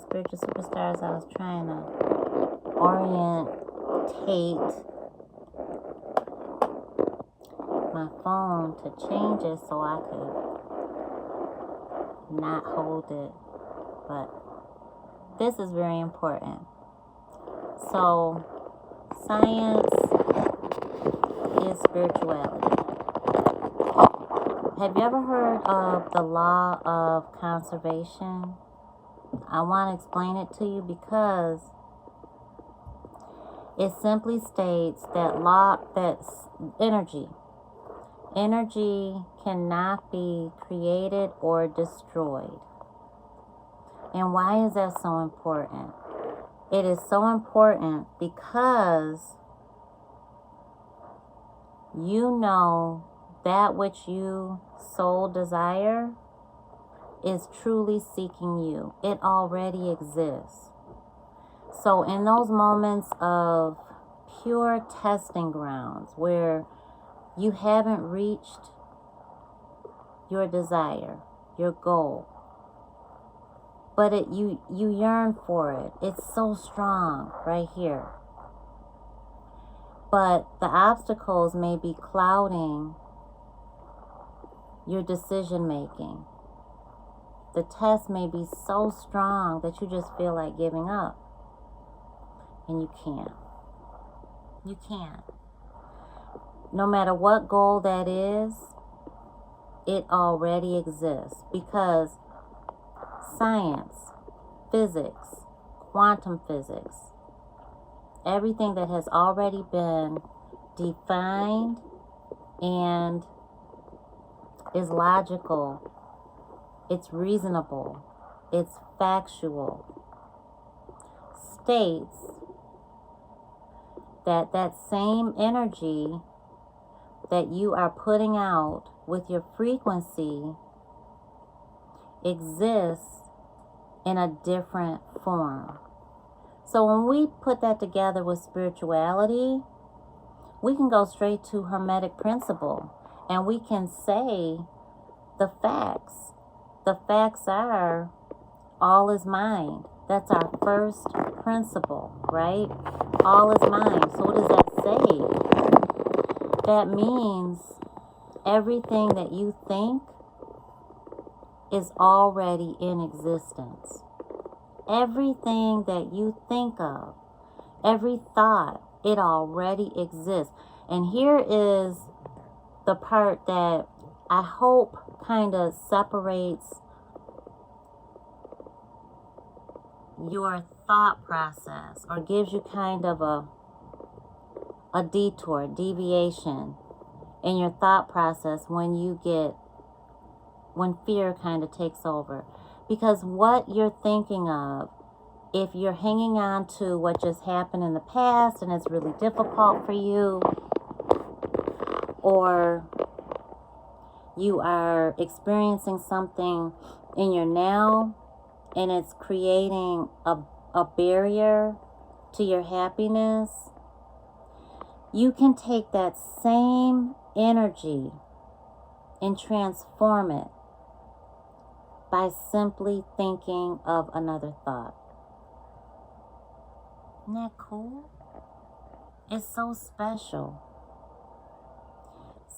spiritual superstars, I was trying to orientate my phone to change it so I could not hold it. But this is very important. So, science is spirituality. Have you ever heard of the law of conservation? I want to explain it to you because it simply states that energy cannot be created or destroyed. And why is that so important? It is so important because you know that which you soul desire is truly seeking you. It already exists. So in those moments of pure testing grounds where you haven't reached your desire, your goal, but you yearn for it. It's so strong right here. But the obstacles may be clouding your decision making. The test may be so strong that you just feel like giving up. And you can't. You can't. No matter what goal that is, it already exists. Because science, physics, quantum physics, everything that has already been defined and is logical, it's reasonable, it's factual, states that that same energy that you are putting out with your frequency exists in a different form. So when we put that together with spirituality, we can go straight to Hermetic principle and we can say the facts. The facts are all is mind. That's our first principle, right? All is mind. So what does that say? That means everything that you think is already in existence. Everything that you think of, every thought, it already exists. And here is the part that I hope kind of separates your thought process or gives you kind of a detour, deviation in your thought process when fear kind of takes over. Because what you're thinking of, if you're hanging on to what just happened in the past and it's really difficult for you, or you are experiencing something in your now and it's creating a barrier to your happiness, you can take that same energy and transform it by simply thinking of another thought. Isn't that cool? It's so special.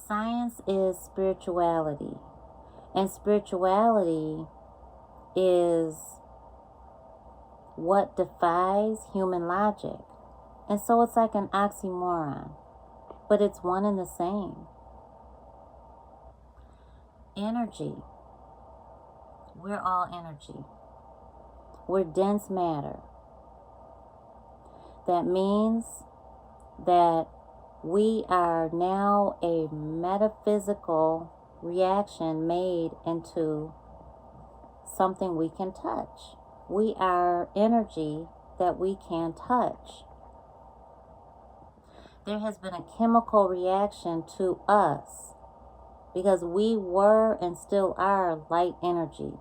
Science is spirituality. And spirituality is what defies human logic. And so it's like an oxymoron. But it's one and the same. Energy. We're all energy. We're dense matter. That means that we are now a metaphysical reaction made into something we can touch. We are energy that we can touch. There has been a chemical reaction to us because we were and still are light energy.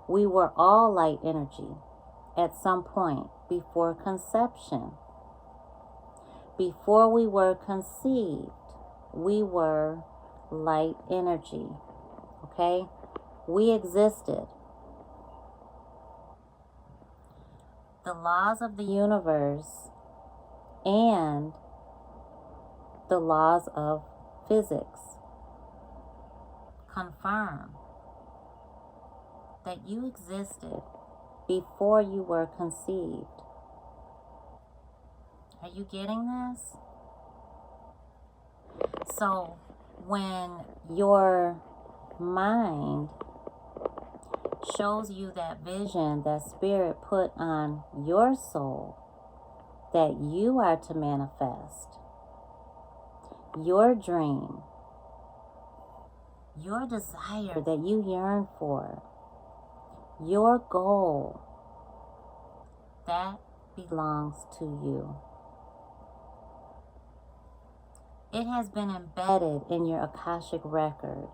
We were all light energy at some point before conception. Before we were conceived, we were light energy. Okay? We existed. the laws of the universe and the laws of physics confirm that you existed before you were conceived. Are you getting this? So when your mind shows you that vision that Spirit put on your soul that you are to manifest, your dream, your desire that you yearn for, your goal, that belongs to you. It has been embedded in your Akashic record,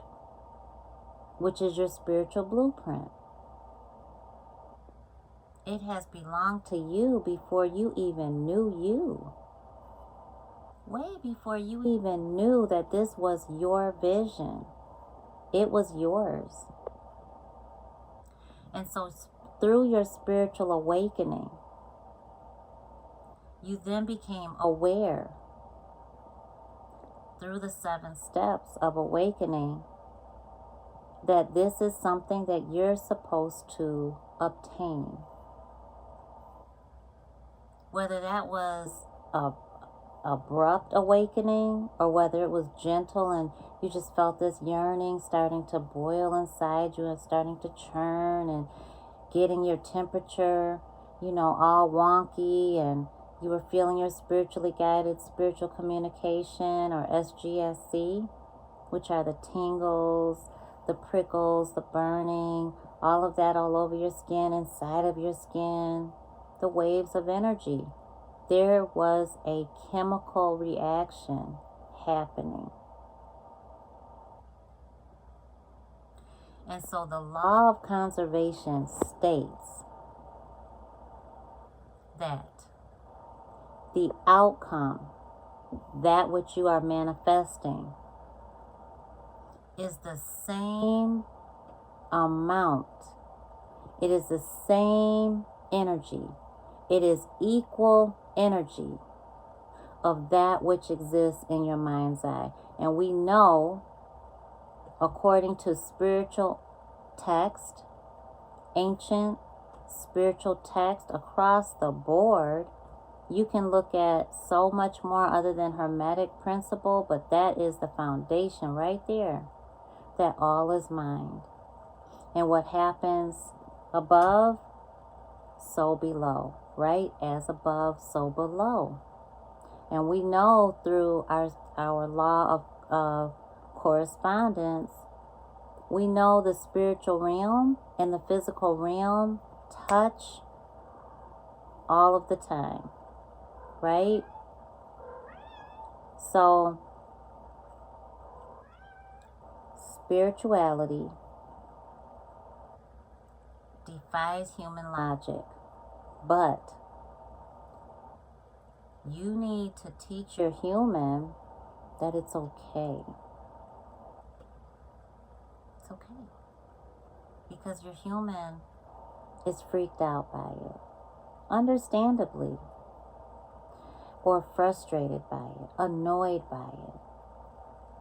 which is your spiritual blueprint. It has belonged to you before you even knew you. Way before you even knew that this was your vision. It was yours. And so through your spiritual awakening, you then became aware through the 7 steps of awakening that this is something that you're supposed to obtain. Whether that was a abrupt awakening or whether it was gentle and you just felt this yearning starting to boil inside you and starting to churn and getting your temperature, all wonky, and you were feeling your spiritually guided spiritual communication, or SGSC, which are the tingles, the prickles, the burning, all of that all over your skin, inside of your skin, the waves of energy. There was a chemical reaction happening. And so the law of conservation states that the outcome, that which you are manifesting, is the same amount. It is the same energy. It is equal energy of that which exists in your mind's eye. And we know, according to spiritual text, ancient spiritual text across the board, you can look at so much more other than Hermetic principle, but that is the foundation right there, that all is mind. And what happens above, so below, right? As above, so below. And we know through our law of correspondence, we know the spiritual realm and the physical realm touch all of the time, right? So spirituality defies human logic, but you need to teach your human that it's okay. It's okay. Because your human is freaked out by it, understandably, or frustrated by it, annoyed by it.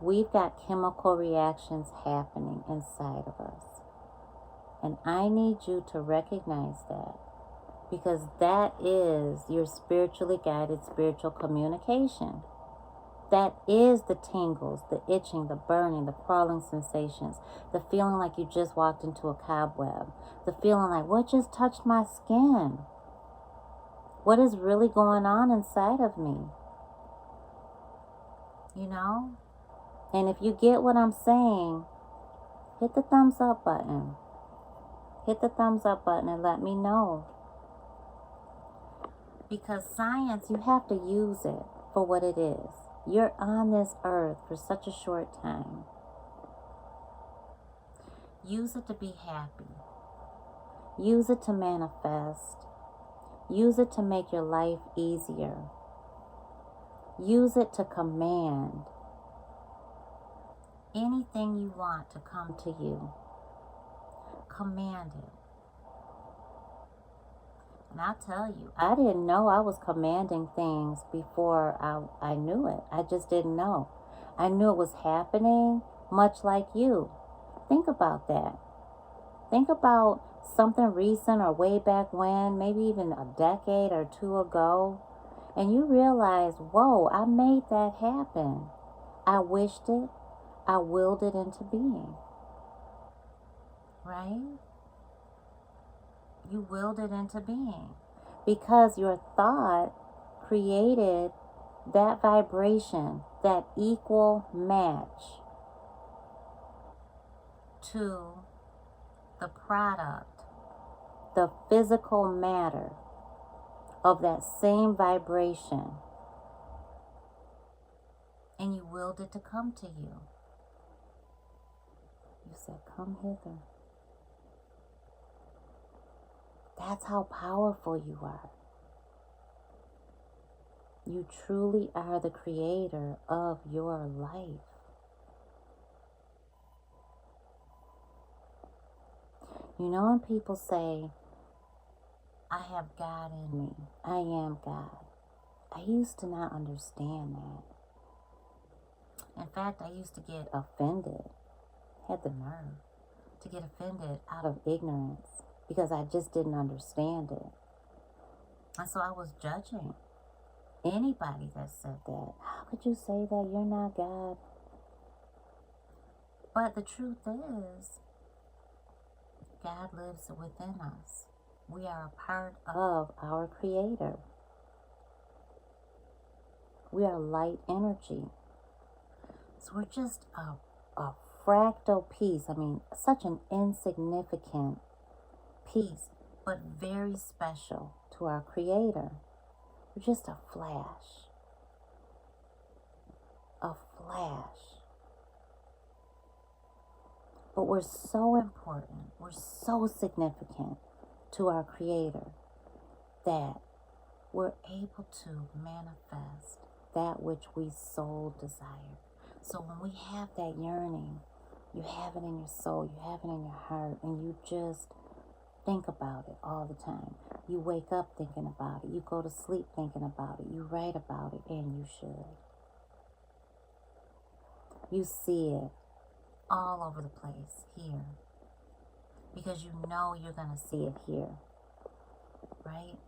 We've got chemical reactions happening inside of us. And I need you to recognize that, because that is your spiritually guided spiritual communication. That is the tingles, the itching, the burning, the crawling sensations, the feeling like you just walked into a cobweb, the feeling like, what just touched my skin? What is really going on inside of me? And if you get what I'm saying, hit the thumbs up button. Hit the thumbs up button and let me know. Because science, you have to use it for what it is. You're on this earth for such a short time. Use it to be happy. Use it to manifest. Use it to make your life easier. Use it to command anything you want to come to you. Command it. And I'll tell you, I didn't know I was commanding things before I knew it. I just didn't know. I knew it was happening, much like you. Think about that. Think about something recent or way back when, maybe even a decade or two ago, and you realize, whoa, I made that happen. I wished it. I willed it into being. Right? You willed it into being. Because your thought created that vibration, that equal match to the product, the physical matter of that same vibration. And you willed it to come to you. You said, come hither. That's how powerful you are. You truly are the creator of your life. You know when people say, I have God in me, I am God. I used to not understand that. In fact, I used to get offended, had the nerve to get offended out of ignorance because I just didn't understand it. And so I was judging anybody that said that. How could you say that? You're not God. But the truth is, God lives within us. We are a part of our Creator. We are light energy. So we're just a fractal piece. I mean, such an insignificant piece, but very special to our Creator. We're just a flash. A flash. But we're so important, we're so significant to our Creator that we're able to manifest that which we so desire. So when we have that yearning, you have it in your soul, you have it in your heart, and you just think about it all the time. You wake up thinking about it, you go to sleep thinking about it, you write about it, and you should. You see it all over the place here, because you know you're going to see it here, right?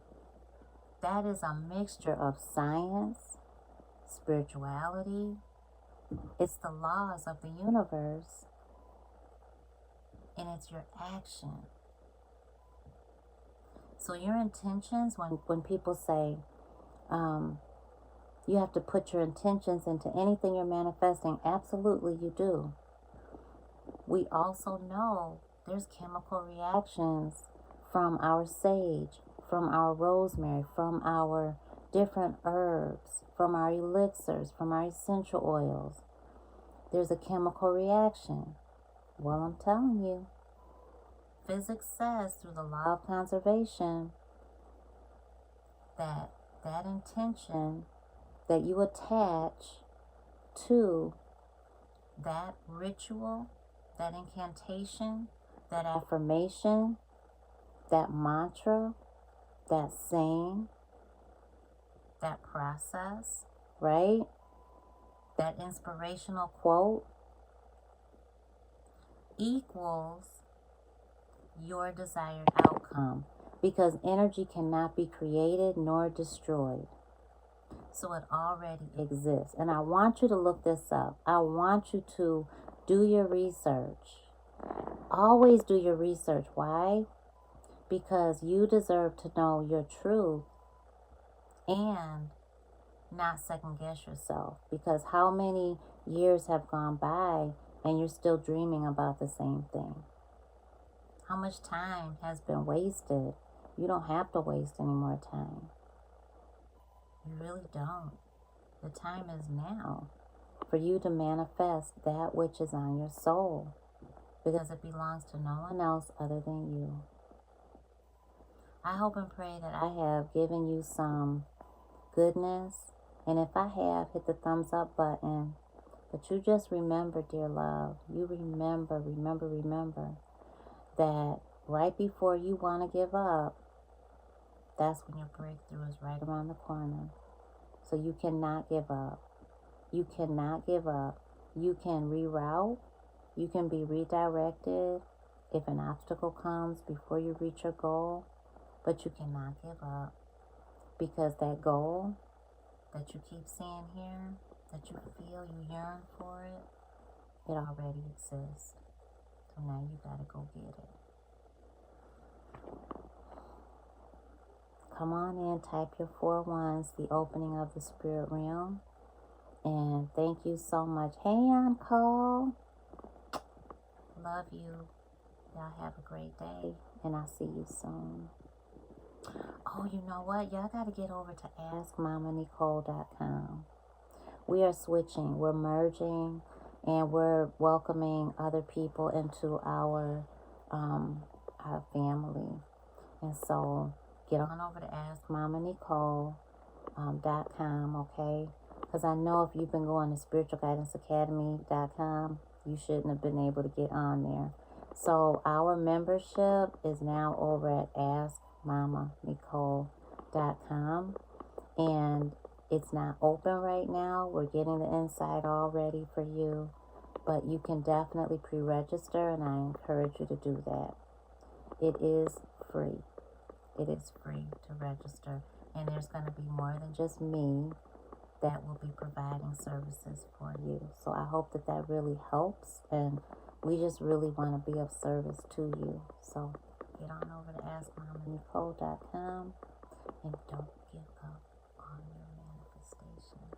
That is a mixture of science, spirituality. It's the laws of the universe, and it's your action. So your intentions, when people say you have to put your intentions into anything you're manifesting, absolutely you do. We also know there's chemical reactions from our sage, from our rosemary, from our different herbs, from our elixirs, from our essential oils. There's a chemical reaction. Well, I'm telling you, physics says through the law of conservation that that intention that you attach to that ritual, that incantation, that affirmation, that mantra, that saying, that process, right? That inspirational quote equals your desired outcome, because energy cannot be created nor destroyed. So it already exists. And I want you to look this up. I want you to do your research. Always do your research. Why? Because you deserve to know your truth and not second guess yourself. Because how many years have gone by and you're still dreaming about the same thing? How much time has been wasted? You don't have to waste any more time. You really don't. The time is now for you to manifest that which is on your soul, because it belongs to no one else other than you. I hope and pray that I have given you some goodness, and if I have, hit the thumbs up button. But you just remember, dear love, you remember that right before you want to give up, that's when your breakthrough is right around the corner. So you cannot give up. You cannot give up. You can reroute. You can be redirected if an obstacle comes before you reach your goal. But you cannot give up, because that goal that you keep seeing here, that you feel, you yearn for it, it already exists. So now you gotta go get it. Come on in, type your 4 ones, the opening of the spirit realm. And thank you so much. Hey, Necole. Love you. Y'all have a great day, and I'll see you soon. Oh, you know what? Y'all got to get over to AskMamaNecole.com. We are switching. We're merging, and we're welcoming other people into our family. And so get on over to AskMamaNecole.com, okay? Because I know if you've been going to SpiritualGuidanceAcademy.com, you shouldn't have been able to get on there. So our membership is now over at AskMamaNecole.com, and it's not open right now. We're getting the inside all ready for you, but you can definitely pre-register, and I encourage you to do that. It is free. It is free to register, and there's going to be more than just me that will be providing services for you. So I hope that that really helps, and we just really want to be of service to you. So get on over to AskMamaNecole.com, and don't give up on your manifestation.